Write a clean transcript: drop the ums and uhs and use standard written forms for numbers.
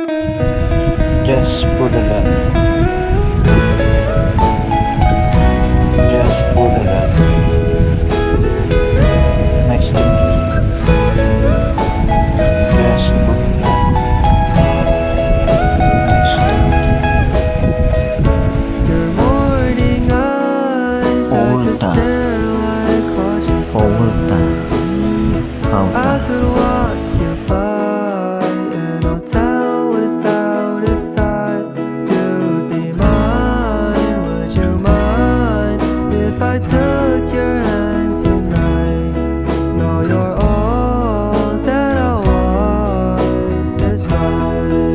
Just put it up. Just put it up. Nice to meet you. Just put it up. Nice to meet Your morning eyes, I could stare like cautious lights. I could walk you by and I'll tell without a thought. You'd be mine, would you mind if I took your hand tonight? No, you're all that I want this life.